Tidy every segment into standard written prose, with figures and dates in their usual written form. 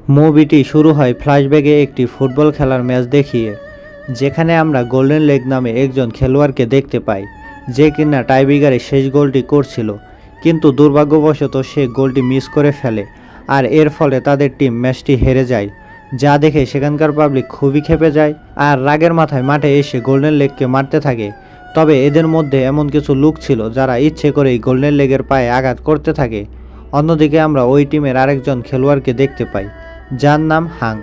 মুভিটি শুরু হয় ফ্ল্যাশব্যাকে একটি ফুটবল খেলার ম্যাচ দেখিয়ে, যেখানে আমরা গোল্ডেন লেগ নামে একজন খেলোয়াড়কে দেখতে পাই, যে কিনা টাইব্রেকারে শেষ গোলটি করছিল, কিন্তু দুর্ভাগ্যবশত সে গোলটি মিস করে ফেলে আর এর ফলে তাদের টিম ম্যাচটি হেরে যায়। যা দেখে সেখানকার পাবলিক খুবই ক্ষেপে যায় আর রাগের মাথায় মাঠে এসে গোল্ডেন লেগকে মারতে থাকে। তবে এদের মধ্যে এমন কিছু লোক ছিল যারা ইচ্ছে করেই গোল্ডেন লেগের পায়ে আঘাত করতে থাকে। অন্যদিকে আমরা ওই টিমের আরেকজন খেলোয়াড়কে দেখতে পাই, যার নাম হাং,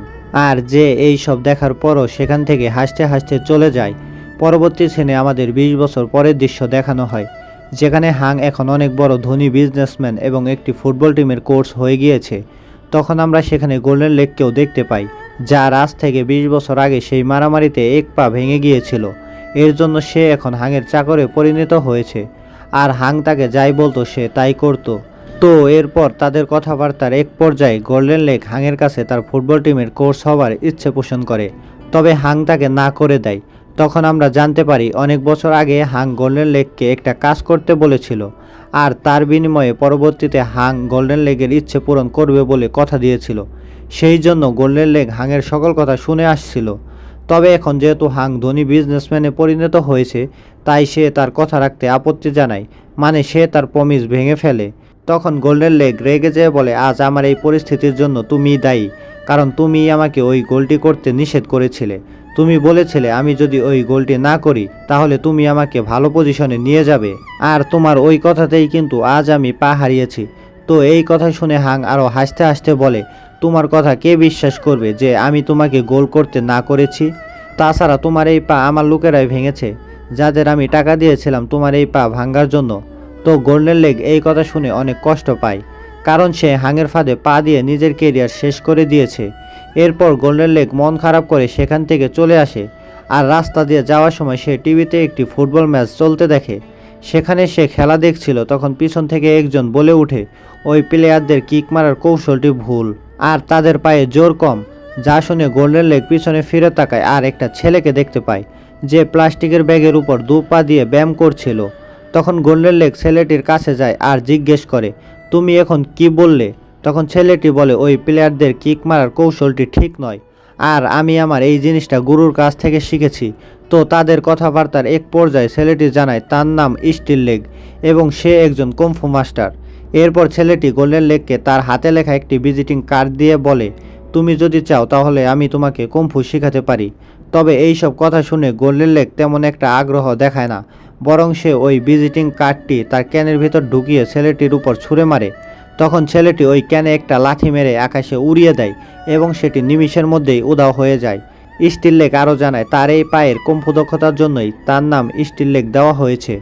আর যে এই সব দেখার পরও সেখান থেকে হাসতে হাসতে চলে যায়। পরবর্তী সিনে আমাদের 20 বছর পরের দৃশ্য দেখানো হয়, যেখানে হাং এখন অনেক বড় ধনী বিজনেসম্যান এবং একটি ফুটবল টিমের কোচ হয়ে গিয়েছে। তখন আমরা সেখানে গোল্ডেন লেগকেও দেখতে পাই, যার আজ থেকে 20 বছর আগে সেই মারামারিতে এক পা ভেঙে গিয়েছিল। এর জন্য সে এখন হাংয়ের চাকরে পরিণত হয়েছে, আর হাং তাকে যাই বলতো সে তাই করত। তো এরপর তাদের কথাবার্তার এক পর্যায়ে গোল্ডেন লেগ হাংয়ের কাছে তার ফুটবল টিমের কোচ হওয়ার ইচ্ছে পোষণ করে, তবে হাং তাকে না করে দেয়। তখন আমরা জানতে পারি অনেক বছর আগে হাং গোল্ডেন লেগকে একটা কাজ করতে বলেছিল, আর তার বিনিময়ে পরবর্তীতে হাং গোল্ডেন লেগের ইচ্ছে পূরণ করবে বলে কথা দিয়েছিল। সেই জন্য গোল্ডেন লেগ হাংয়ের সকল কথা শুনে আসছিল। তবে এখন যেহেতু হাং ধনী বিজনেসম্যানে পরিণত হয়েছে, তাই সে তার কথা রাখতে আপত্তি জানায়, মানে সে তার প্রমিস ভেঙে ফেলে। তখন গোল্ডেন লেগ রেগে যেয়ে বলে, আজ আমার এই পরিস্থিতির জন্য তুমিই দায়ী, কারণ তুমিই আমাকে ওই গোলটি করতে নিষেধ করেছিলে। তুমি বলেছিলে আমি যদি ওই গোলটি না করি তাহলে তুমি আমাকে ভালো পজিশনে নিয়ে যাবে, আর তোমার ওই কথাতেই কিন্তু আজ আমি পা হারিয়েছি। তো এই কথা শুনে হাং আরও হাসতে হাসতে বলে, তোমার কথা কে বিশ্বাস করবে যে আমি তোমাকে গোল করতে না করেছি? তাছাড়া তোমার এই পা আমার লোকেরাই ভেঙেছে, যাদের আমি টাকা দিয়েছিলাম তোমার এই পা ভাঙার জন্য। তো গোল্ডেন লেগ এই কথা শুনে অনেক কষ্ট পায়, কারণ সে হাংয়ের ফাঁদে পা দিয়ে নিজের কেরিয়ার শেষ করে দিয়েছে। এরপর গোল্ডেন লেগ মন খারাপ করে সেখান থেকে চলে আসে, আর রাস্তা দিয়ে যাওয়ার সময় সে টিভিতে একটি ফুটবল ম্যাচ চলতে দেখে। সেখানে সে খেলা দেখছিল, তখন পিছন থেকে একজন বলে ওঠে ওই প্লেয়ারদের কিক মারার কৌশলটি ভুল আর তাদের পায়ে জোর কম। যা শুনে গোল্ডেন লেগ পিছনে ফিরে তাকায় আর একটা ছেলেকে দেখতে পায়, যে প্লাস্টিকের ব্যাগের উপর 2 পা দিয়ে ব্যায়াম করছিল। তখন গোল্ডেন লেগ ছেলেটির কাছে যায় আর জিজ্ঞেস করে, তুমি এখন কি বললে? তখন ছেলেটি বলে, ওই প্লেয়ারদের কিক মারার কৌশলটি ঠিক নয়, আর আমি আমার এই জিনিসটা গুরুর কাছ থেকে শিখেছি। তো তাদের কথাবার্তার এক পর্যায়ে ছেলেটি জানায় তার নাম স্টিল লেগ এবং সে একজন কুংফু মাস্টার। এরপর ছেলেটি গোল্ডেন লেগকে তার হাতে লেখা একটি ভিজিটিং কার্ড দিয়ে বলে, তুমি যদি চাও তাহলে আমি তোমাকে কুংফু শেখাতে পারি। তবে এই সব কথা শুনে গোল্ডেন লেগ তেমন একটা আগ্রহ দেখায় না, বরং সে ওই ভিজিটিং কার্ডটি তার ক্যানের ভিতর ঢুকিয়ে ছেলেটির উপর ছুঁড়ে মারে। তখন ছেলেটি ওই ক্যানে একটা লাথি মেরে আকাশে উড়িয়ে দেয় এবং সেটি নিমিষের মধ্যেই উধাও হয়ে যায়। স্টিল লেগ আরও জানায় তার এই পায়ের কুংফু দক্ষতার জন্যই তার নাম স্টিল লেগ দেওয়া হয়েছে।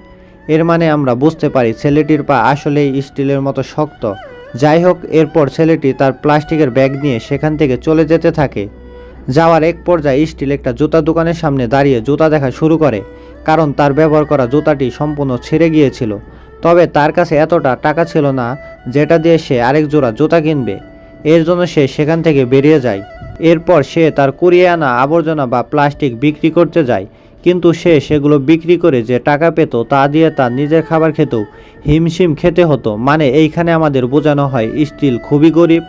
এর মানে আমরা বুঝতে পারি ছেলেটির পা আসলেই স্টিলের মতো শক্ত। যাই হোক, এরপর ছেলেটি তার প্লাস্টিকের ব্যাগ নিয়ে সেখান থেকে চলে যেতে থাকে। যাওয়ার এক পর্যায়ে স্টিল একটা জুতার দোকানের সামনে দাঁড়িয়ে জুতা দেখা শুরু করে, কারণ তার ব্যবহার করা জুতাটি সম্পূর্ণ ছিঁড়ে গিয়েছিল। তবে তার কাছে এতটা টাকা ছিল না যেটা দিয়ে সে আরেক জোড়া জুতা কিনবে। এর জন্য সে সেখান থেকে বেরিয়ে যায়। এরপর সে তার কুড়িয়ে আনা আবর্জনা বা প্লাস্টিক বিক্রি করতে যায়, কিন্তু সে সেগুলো বিক্রি করে যে টাকা পেত তা দিয়ে তার নিজের খাবার খেতেও হিমশিম খেতে হতো। মানে এইখানে আমাদের বোঝানো হয় স্টিল খুবই গরিব,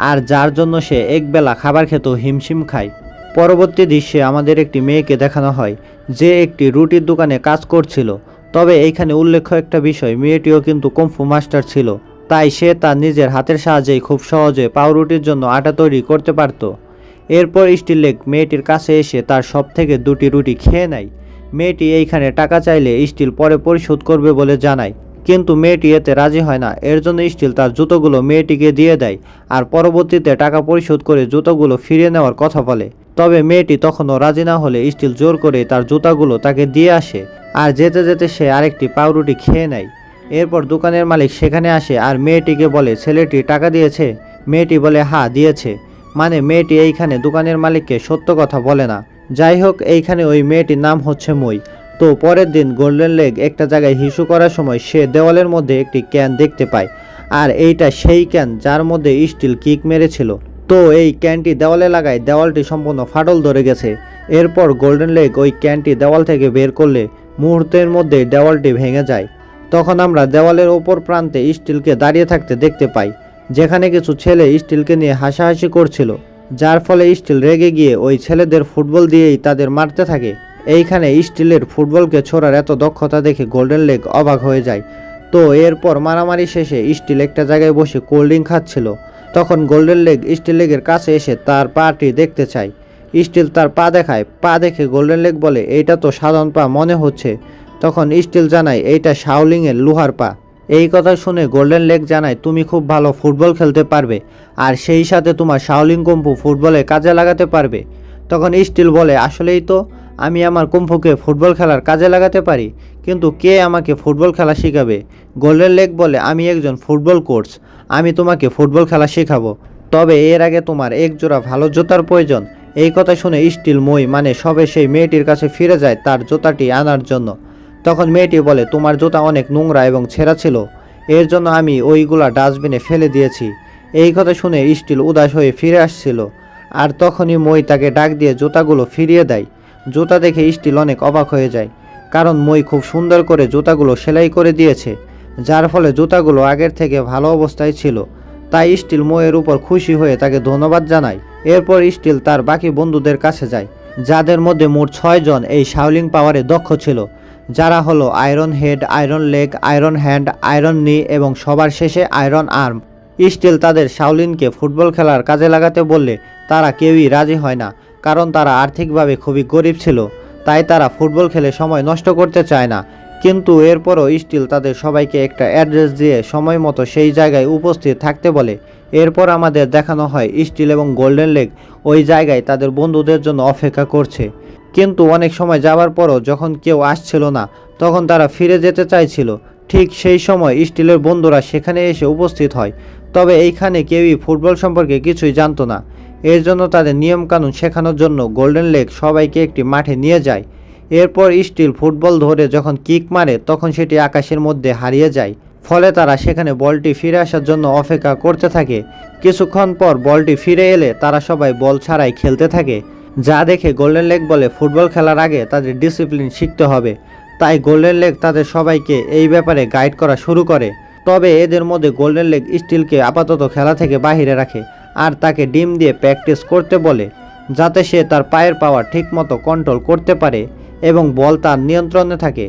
আর যার জন্য সে একবেলা খাবার খেতেও হিমশিম খায়। পরবর্তী দৃশ্যে আমাদের একটি মেয়েকে দেখানো হয়, যে একটি রুটির দোকানে কাজ করছিল। তবে এইখানে উল্লেখ্য একটা বিষয়, মেয়েটিও কিন্তু কুংফু মাস্টার ছিল, তাই সে তার নিজের হাতের সাহায্যেই খুব সহজে পাউরুটির জন্য আটা তৈরি করতে পারত। এরপর স্টিল লেগ মেয়েটির কাছে এসে তার সব থেকে 2টি রুটি খেয়ে নেয়। মেয়েটি এইখানে টাকা চাইলে স্টিল পরে পরিশোধ করবে বলে জানায়, কিন্তু মেয়েটি এতে রাজি হয় না। এর জন্য স্টিল তার জুতোগুলো মেয়েটিকে দিয়ে দেয়, আর পরবর্তীতে টাকা পরিশোধ করে জুতোগুলো ফিরিয়ে নেওয়ার কথা বলে। তবে মেয়েটি তখনও রাজি না হলে স্টিল জোর করে তার জুতাগুলো তাকে দিয়ে আসে, আর যেতে যেতে সে আরেকটি পাউরুটি খেয়ে নেয়। এরপর দোকানের মালিক সেখানে আসে আর মেয়েটিকে বলে, ছেলেটি টাকা দিয়েছে? মেয়েটি বলে, হ্যাঁ দিয়েছে। মানে মেয়েটি এইখানে দোকানের মালিককে সত্য কথা বলে না। যাই হোক, এইখানে ওই মেয়েটির নাম হচ্ছে মই। তো পরের দিন গোল্ডেন লেগ একটা জায়গায় হিসু করার সময় সে দেওয়ালের মধ্যে একটি ক্যান দেখতে পায়, আর এইটা সেই ক্যান যার মধ্যে স্টিল কিক মেরেছিল। তো এই ক্যানটি দেওয়ালে লাগায় দেওয়ালটি সম্পূর্ণ ফাটল ধরে গেছে। এরপর গোল্ডেন লেগ ওই ক্যানটি দেওয়াল থেকে বের করলে মুহূর্তের মধ্যে দেওয়ালটি ভেঙে যায়। তখন আমরা দেওয়ালের ওপর প্রান্তে স্টিলকে দাঁড়িয়ে থাকতে দেখতে পাই। যেখানে কিছু ছেলে স্টিলকে নিয়ে হাসাহাসি করছিল, যার ফলে স্টিল রেগে গিয়ে ওই ছেলেদের ফুটবল দিয়েই তাদের মারতে থাকে। এইখানে স্টিলের ফুটবলকে ছোড়ার এত দক্ষতা দেখে গোল্ডেন লেগ অবাক হয়ে যায়। তো এরপর মারামারি শেষে স্টিল একটা জায়গায় বসে কোল্ড ড্রিঙ্ক খাচ্ছিল। তখন গোল্ডেন লেগ স্টিল লেগের কাছে এসে তার পাটি দেখতে চায়। স্টিল তার পা দেখায়, পা দেখে গোল্ডেন লেগ বলে, এইটা তো সাধারণ পা মনে হচ্ছে। তখন স্টিল জানায় এইটা শাওলিংয়ের লোহার পা। এই কথা শুনে গোল্ডেন লেগ জানায়, তুমি খুব ভালো ফুটবল খেলতে পারবে, আর সেই সাথে তোমার শাওলিং কুম্ফু ফুটবলে কাজে লাগাতে পারবে। তখন স্টিল বলে, আসলেই তো, আমি আমার কুম্ফুকে ফুটবল খেলার কাজে লাগাতে পারি, কিন্তু কে আমাকে ফুটবল খেলা শেখাবে? গোল্ডেন লেগ বলে, আমি একজন ফুটবল কোচ, আমি তোমাকে ফুটবল খেলা শেখাবো, তবে এর আগে তোমার এক জোড়া ভালো জুতার প্রয়োজন। এই কথা শুনে স্টিল মানে সবে সেই মেয়েটির কাছে ফিরে যায় তার জুতাটি আনার জন্য। তখন মেয়েটি বলে, তোমার জুতা অনেক নোংরা এবং ছেঁড়া ছিল, এর জন্য আমি ওইগুলা ডাস্টবিনে ফেলে দিয়েছি। এই কথা শুনে স্টিল উদাস হয়ে ফিরে আসছিল, আর তখনই তাকে ডাক দিয়ে জুতাগুলো ফিরিয়ে দেয়। জুতা দেখে স্টিল অনেক অবাক হয়ে যায়, কারণ খুব সুন্দর করে জুতাগুলো সেলাই করে দিয়েছে, যার ফলে জুতাগুলো আগের থেকে ভালো অবস্থায় ছিল। তাই স্টিল এর উপর খুশি হয়ে তাকে ধন্যবাদ জানায়। এরপর স্টিল তার বাকি বন্ধুদের কাছে যায়, যাদের মধ্যে মোট 6 জন এই শাওলিং পাওয়ারে দক্ষ ছিল, যারা হলো iron head, iron leg, iron hand, iron নি এবং সবার শেষে আয়রন আর্ম। স্টিল তাদের শাওলিনকে ফুটবল খেলার কাজে লাগাতে বললে তারা কেউই রাজি হয় না, কারণ তারা আর্থিকভাবে খুবই গরিব ছিল, তাই তারা ফুটবল খেলে সময় নষ্ট করতে চায় না। কিন্তু এরপরও স্টিল তাদের সবাইকে একটা অ্যাড্রেস দিয়ে সময় মতো সেই জায়গায় উপস্থিত থাকতে বলে। এরপর আমাদের দেখানো হয় স্টিল এবং গোল্ডেন লেগ ওই জায়গায় তাদের বন্ধুদের জন্য অপেক্ষা করছে, কিন্তু অনেক সময় যাওয়ার পরও যখন কেউ আসছিল না, তখন তারা ফিরে যেতে চাইছিল। ঠিক সেই সময় স্টিলের বন্ধুরা সেখানে এসে উপস্থিত হয়, তবে এইখানে কেউই ফুটবল সম্পর্কে কিছুই জানতো না। এর জন্য তাদের নিয়মকানুন শেখানোর জন্য গোল্ডেন লেগ সবাইকে একটি মাঠে নিয়ে যায়। এরপর স্টিল ফুটবল ধরে যখন কিক মারে, তখন সেটি আকাশের মধ্যে হারিয়ে যায়, ফলে তারা সেখানে বলটি ফিরে আসার জন্য অপেক্ষা করতে থাকে। কিছুক্ষণ পর বলটি ফিরে এলে তারা সবাই বল ছাড়াই খেলতে থাকে, যা দেখে গোল্ডেন লেগ বলে, ফুটবল খেলার আগে তাদের ডিসিপ্লিন শিখতে হবে। তাই গোল্ডেন লেগ তাদের সবাইকে এই ব্যাপারে গাইড করা শুরু করে। তবে এদের মধ্যে গোল্ডেন লেগ স্টিলকে আপাতত খেলা থেকে বাহিরে রাখে, আর তাকে ডিম দিয়ে প্র্যাকটিস করতে বলে, যাতে সে তার পায়ের পাওয়ার ঠিকমতো কন্ট্রোল করতে পারে এবং বল তার নিয়ন্ত্রণে থাকে।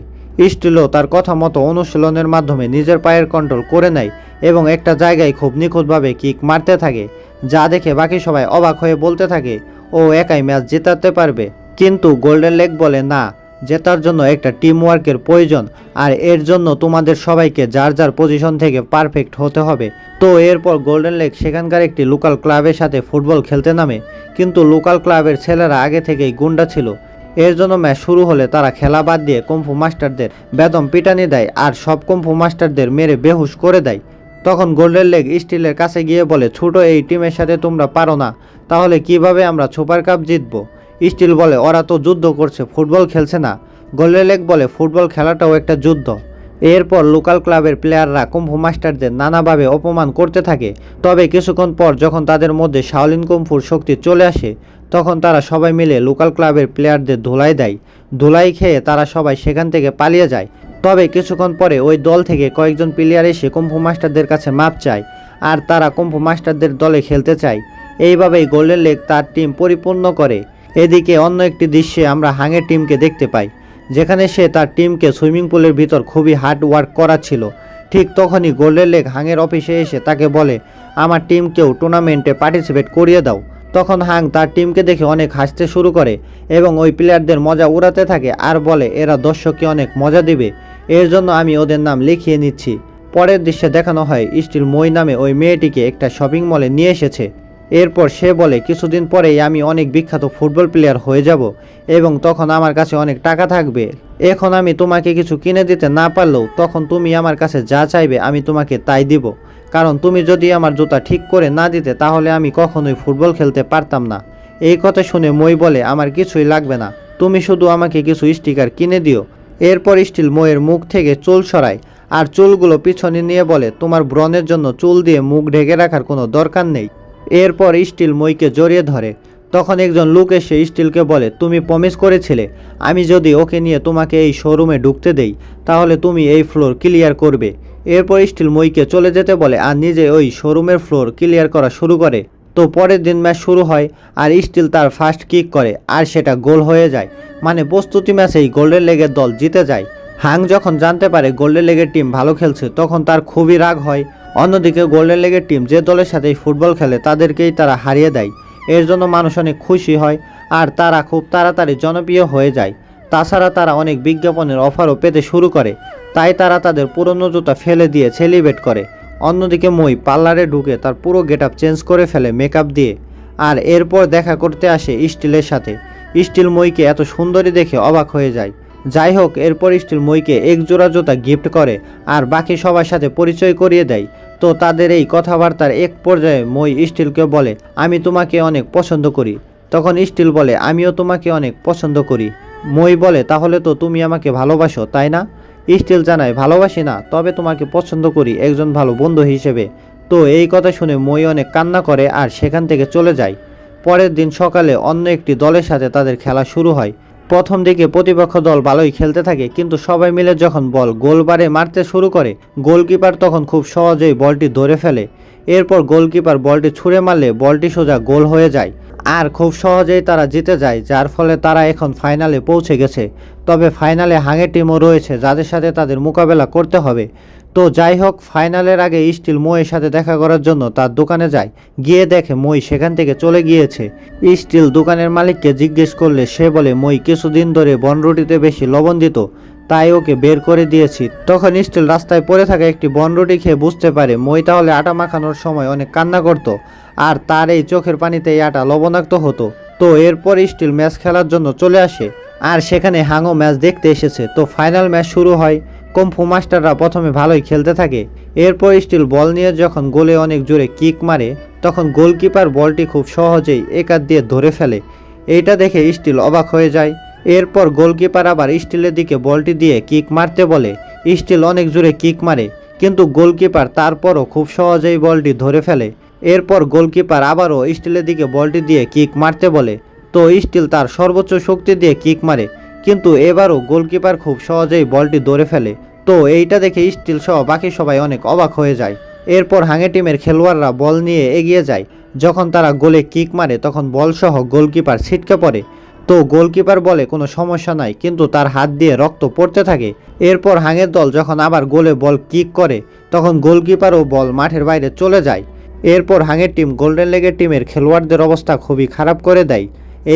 স্টিলও তার কথা মতো অনুশীলনের মাধ্যমে নিজের পায়ের কন্ট্রোল করে নেয় এবং একটা জায়গায় খুব নিখুঁতভাবে কিক মারতে থাকে, যা দেখে বাকি সবাই অবাক হয়ে বলতে থাকে, ও একাই ম্যাচ জেতাতে পারবে। কিন্তু গোল্ডেন লেগ বলে, না, জেতার জন্য একটা টিম ওয়ার্কের প্রয়োজন, আর এর জন্য তোমাদের সবাইকে যার যার পজিশন থেকে পারফেক্ট হতে হবে। তো এরপর গোল্ডেন লেগ সেখানকার একটি লোকাল ক্লাবের সাথে ফুটবল খেলতে নামে, কিন্তু লোকাল ক্লাবের ছেলেরা আগে থেকেই গুন্ডা ছিল। এর জন্য ম্যাচ শুরু হলে তারা খেলা বাদ দিয়ে কুম্ফু মাস্টারদের বেদম পিটানি দেয়, আর সব কুম্ফু মাস্টারদের মেরে বেহুশ করে দেয়। তখন গোল্ডেন লেগ স্টিলের কাছে গিয়ে বলে, ছোট এই টিমের সাথে তোমরা পারো না, তাহলে কিভাবে আমরা সুপার কাপ জিতবো? স্টিল বলে, ওরা তো যুদ্ধ করছে, ফুটবল খেলছে না। গোল্ডেন লেগ বলে, ফুটবল খেলাটাও একটা যুদ্ধ। এরপর লোকাল ক্লাবের প্লেয়াররা কুম্ফু মাস্টারদের নানাভাবে অপমান করতে থাকে। তবে কিছুক্ষণ পর যখন তাদের মধ্যে শাওলিন কুম্ফুর শক্তি চলে আসে, তখন তারা সবাই মিলে লোকাল ক্লাবের প্লেয়ারদের ধুলাই দেয়। ধুলাই খেয়ে তারা সবাই সেখান থেকে পালিয়ে যায়। তবে কিছুক্ষণ পরে ওই দল থেকে কয়েকজন প্লেয়ার এসে কুম্ফু মাস্টারদের কাছে মাপ চায়, আর তারা কুম্ফু মাস্টারদের দলে খেলতে চায়। এইভাবেই গোল্ডেন লেগ তার টিম পরিপূর্ণ করে। এদিকে অন্য একটি দৃশ্যে আমরা হাঙের টিমকে দেখতে পাই, যেখানে সে তার টিমকে সুইমিং পুলের ভিতর খুবই হার্ড ওয়ার্ক করাচ্ছিল। ঠিক তখনই গোল্ডেন লেগ হাঙের অফিসে এসে তাকে বলে, আমার টিমকেও টুর্নামেন্টে পার্টিসিপেট করিয়ে দাও। তখন হাং তার টিমকে দেখে অনেক হাসতে শুরু করে এবং ওই প্লেয়ারদের মজা উড়াতে থাকে, আর বলে, এরা দর্শককে অনেক মজা দিবে, এর জন্য আমি ওদের নাম লিখিয়ে নিচ্ছি। পরের দৃশ্যে দেখানো হয় স্টিল নামে ওই মেয়েটিকে একটা শপিং মলে নিয়ে এসেছে। এরপর সে বলে, কিছুদিন পরেই আমি অনেক বিখ্যাত ফুটবল প্লেয়ার হয়ে যাব এবং তখন আমার কাছে অনেক টাকা থাকবে। এখন আমি তোমাকে কিছু কিনে দিতে না পারলেও তখন তুমি আমার কাছে যা চাইবে আমি তোমাকে তাই দিব, কারণ তুমি যদি আমার জুতা ঠিক করে না দিতে তাহলে আমি কখনোই ফুটবল খেলতে পারতাম না। এই কথা শুনে বলে, আমার কিছুই লাগবে না, তুমি শুধু আমাকে কিছু স্টিকার কিনে দিও। এরপর স্টিল এর মুখ থেকে চুল সরায় আর চুলগুলো পিছনে নিয়ে বলে, তোমার ব্রণের জন্য চুল দিয়ে মুখ ঢেকে রাখার কোনো দরকার নেই। এরপর স্টিল কে জড়িয়ে ধরে। তখন একজন লোক এসে স্টিলকে বলে, তুমি প্রমিস করেছিলে আমি যদি ওকে নিয়ে তোমাকে এই শোরুমে ঢুকতে দেই তাহলে তুমি এই ফ্লোর ক্লিয়ার করবে। এরপর স্টিল মইকে চলে যেতে বলে আর নিজে ওই শোরুমের ফ্লোর ক্লিয়ার করা শুরু করে। তো পরের দিন ম্যাচ শুরু হয় আর স্টিল তার ফার্স্ট কিক করে আর সেটা গোল হয়ে যায়। মানে প্রস্তুতি ম্যাচেই গোল্ডেন লেগের দল জিতে যায়। হাং যখন জানতে পারে গোল্ডেন লেগের টিম ভালো খেলছে তখন তার খুবই রাগ হয়। অন্যদিকে গোল্ডেন লেগের টিম যে দলের সাথে ফুটবল খেলে তাদেরকেই তারা হারিয়ে দেয়। এর জন্য মানুষ অনেক খুশি হয় আর তারা খুব তাড়াতাড়ি জনপ্রিয় হয়ে যায়। তাছাড়া তারা অনেক বিজ্ঞাপনের অফারও পেতে শুরু করে, তাই তারা তাদের পুরনো জুতা ফেলে দিয়ে সেলিব্রেট করে। অন্যদিকে মই পার্লারে ঢুকে তার পুরো গেটআপ চেঞ্জ করে ফেলে মেকআপ দিয়ে, আর এরপর দেখা করতে আসে স্টিলের সাথে। স্টিল মইকে এত সুন্দরী দেখে অবাক হয়ে যায়। যাই হোক, এরপর স্টিল মইকে এক জোড়া জুতা গিফট করে আর বাকি সবার সাথে পরিচয় করিয়ে দেয়। তো তাদের এই কথাবার্তার এক পর্যায়ে মই স্টিলকে বলে, আমি তোমাকে অনেক পছন্দ করি। তখন স্টিল বলে, আমিও তোমাকে অনেক পছন্দ করি। মই বলে, তাহলে তো তুমি আমাকে ভালোবাসো, তাই না? স্টিল জানায়, ভালোবাসি না, তবে তোমাকে পছন্দ করি একজন ভালো বন্ধু হিসেবে। তো এই কথা শুনে মই অনেক কান্না করে আর সেখান থেকে চলে যায়। পরের দিন সকালে অন্য একটি দলের সাথে তাদের খেলা শুরু হয়। প্রথম দিকে প্রতিপক্ষ দল ভালোই খেলতে থাকে, কিন্তু সবাই মিলে যখন বল গোলবারে মারতে শুরু করে গোলকিপার তখন খুব সহজেই বলটি ধরে ফেলে। এরপর গোলকিপার বলটি ছুঁড়ে মারলে বলটি সোজা গোল হয়ে যায় আর খুব সহজেই তারা জিতে যায়, যার ফলে তারা এখন ফাইনালে পৌঁছে গেছে। তবে ফাইনালে হাঙের টিমও রয়েছে যাদের সাথে তাদের মোকাবেলা করতে হবে। তো যাই হোক, ফাইনালের আগে স্টিল মইয়ের সাথে দেখা করার জন্য তার দোকানে যায়। গিয়ে দেখে মই সেখান থেকে চলে গিয়েছে। স্টিল দোকানের মালিককে জিজ্ঞেস করলে সে বলে, মই কিছুদিন ধরে বনরুটিতে বেশি লবণ দিত, তাই ওকে বের করে দিয়েছি। তখন স্টিল রাস্তায় পড়ে থাকা একটি বনরুটি খেয়ে বুঝতে পারে মই তাহলে আটা মাখানোর সময় অনেক কান্না করত আর তার এই চোখের পানিতে এই আটা লবণাক্ত হতো। তো এরপর স্টিল ম্যাচ খেলার জন্য চলে আসে আর সেখানে হাংও ম্যাচ দেখতে এসেছে। তো ফাইনাল ম্যাচ শুরু হয়। কুম্ফু মাস্টাররা প্রথমে ভালোই খেলতে থাকে। এরপর স্টিল বল নিয়ে যখন গোলে অনেক জোরে কিক মারে তখন গোলকিপার বলটি খুব সহজেই একাত দিয়ে ধরে ফেলে। এইটা দেখে স্টিল অবাক হয়ে যায়। এরপর গোলকিপার আবার স্টিলের দিকে বলটি দিয়ে কিক মারতে বলে। স্টিল অনেক জোরে কিক মারে, কিন্তু গোলকিপার তারপরও খুব সহজেই বলটি ধরে ফেলে। এরপর গোলকিপার আবারও স্টিলের দিকে বলটি দিয়ে কিক মারতে বলে। তো স্টিল তার সর্বোচ্চ শক্তি দিয়ে কিক মারে, কিন্তু এবারও গোলকিপার খুব সহজেই বলটি ধরে ফেলে। তো এইটা দেখে স্টিল সহ বাকি সবাই অনেক অবাক হয়ে যায়। এরপর হাঙে টিমের খেলোয়াড়রা বল নিয়ে এগিয়ে যায়। যখন তারা গোলে কিক মারে তখন বল সহ গোলকিপার ছিটকে পড়ে। তো গোলকিপার বলে, কোনো সমস্যা নাই, কিন্তু তার হাত দিয়ে রক্ত পড়তে থাকে। এরপর হাঙের দল যখন আবার গোলে বল কিক করে তখন গোলকিপার ও বল মাঠের বাইরে চলে যায়। এরপর হাঙের টিম গোল্ডেন লেগের টিমের খেলোয়াড়দের অবস্থা খুবই খারাপ করে দেয়।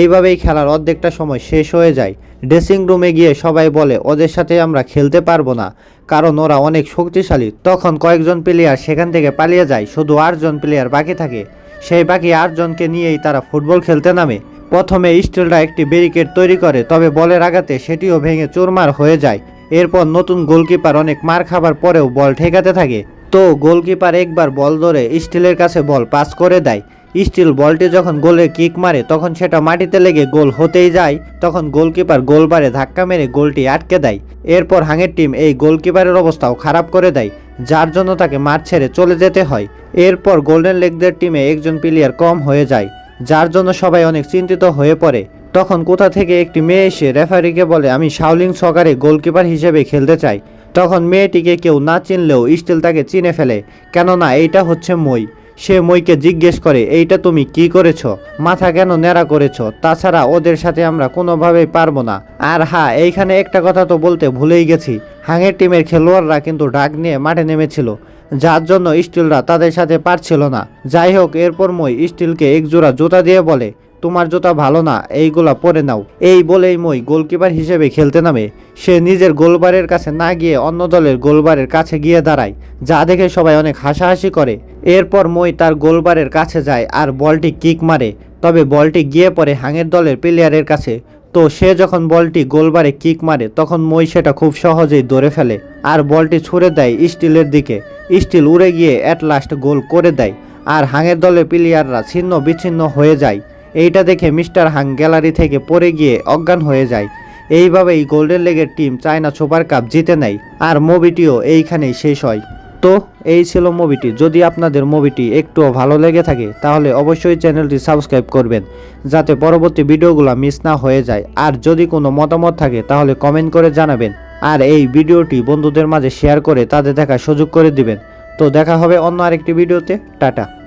এইভাবেই খেলার অর্ধেকটা সময় শেষ হয়ে যায়। ড্রেসিং রুমে গিয়ে সবাই বলে, ওদের সাথে আমরা খেলতে পারবো না, কারণ ওরা অনেক শক্তিশালী। তখন কয়েকজন প্লেয়ার সেখান থেকে পালিয়ে যায়, শুধু 8 জন প্লেয়ার বাকি থাকে। সেই বাকি 8 জনকে নিয়েই তারা ফুটবল খেলতে নামে। প্রথমে স্টিলরা একটি ব্যারিকেড তৈরি করে, তবে বলের আঘাতে সেটিও ভেঙে চুরমার হয়ে যায়। এরপর নতুন গোলকিপার অনেক মার খাবার পরেও বল ঠেকাতে থাকে। তো গোলকিপার একবার বল ধরে স্টিলের কাছে বল পাস করে দেয়। স্টিল বলটি যখন গোলে কিক মারে তখন সেটা মাটিতে লেগে গোল হতেই যায়। তখন গোলকিপার গোলবারে ধাক্কা মেরে গোলটি আটকে দেয়। এরপর হাঙের টিম এই গোলকিপারের অবস্থাও খারাপ করে দেয়, যার জন্য তাকে মাঠ ছেড়ে চলে যেতে হয়। এরপর গোল্ডেন লেগদের টিমে একজন প্লেয়ার কম হয়ে যায়, যার জন্য সবাই অনেক চিন্তিত হয়ে পড়ে। তখন কোথা থেকে একটি মেয়ে এসে রেফারিকে বলে, আমি শাওলিং সকারে গোলকিপার হিসেবে খেলতে চাই। তখন মেয়েটিকে কেউ না চিনলেও স্টিল তাকে চিনে ফেলে, কেননা এইটা হচ্ছে মই। সে মইকে জিজ্ঞেস করে, এইটা তুমি কি করেছ, মাথা কেন ন্যাড়া করেছ, তাছাড়া ওদের সাথে আমরা কোনোভাবেই পারবো না। আর হ্যাঁ, এইখানে একটা কথা তো বলতে ভুলেই গেছি, হাঙের টিমের খেলোয়াড়রা কিন্তু ডাক নিয়ে মাঠে নেমেছিল, যার জন্য স্টিলরা তাদের সাথে পারছিল না। যাই হোক, এরপর মই স্টিলকে এক জোড়া জুতা দিয়ে বলে, তোমার জুতা ভালো না, এইগুলা পরে নাও। এই বলেই মই গোলকিপার হিসেবে খেলতে নামে। সে নিজের গোলবারের কাছে না গিয়ে অন্য দলের গোলবারের কাছে গিয়ে দাঁড়ায়, যা দেখে সবাই অনেক হাসাহাসি করে। এরপর মই তার গোলবারের কাছে যায় আর বলটি কিক মারে, তবে বলটি গিয়ে পড়ে হাঙের দলের প্লেয়ারের কাছে। তো সে যখন বলটি গোলবারে কিক মারে তখন মই সেটা খুব সহজেই ধরে ফেলে আর বলটি ছুঁড়ে দেয় স্টিলের দিকে। স্টিল উড়ে গিয়ে অ্যাট লাস্ট গোল করে দেয় আর হাঙের দলের প্লেয়াররা ছিন্ন বিচ্ছিন্ন হয়ে যায়। এইটা দেখে মিস্টার হাং গ্যালারি থেকে পড়ে গিয়ে অজ্ঞান হয়ে যায়। এইভাবেই গোল্ডেন লেগের টিম চায়না সুপার কাপ জিতে নেয় আর মুভিটিও এইখানেই শেষ হয়। তো এই ছিল মুভিটি। যদি আপনাদের মুভিটি একটুও ভালো লেগে থাকে তাহলে অবশ্যই চ্যানেলটি সাবস্ক্রাইব করবেন, যাতে পরবর্তী ভিডিওগুলো মিস না হয়ে যায়। আর যদি কোনো মতামত থাকে তাহলে কমেন্ট করে জানাবেন। আর এই ভিডিওটি বন্ধুদের মাঝে শেয়ার করে তাদের দেখার সুযোগ করে দিবেন। তো দেখা হবে অন্য আরেকটি ভিডিওতে। টাটা।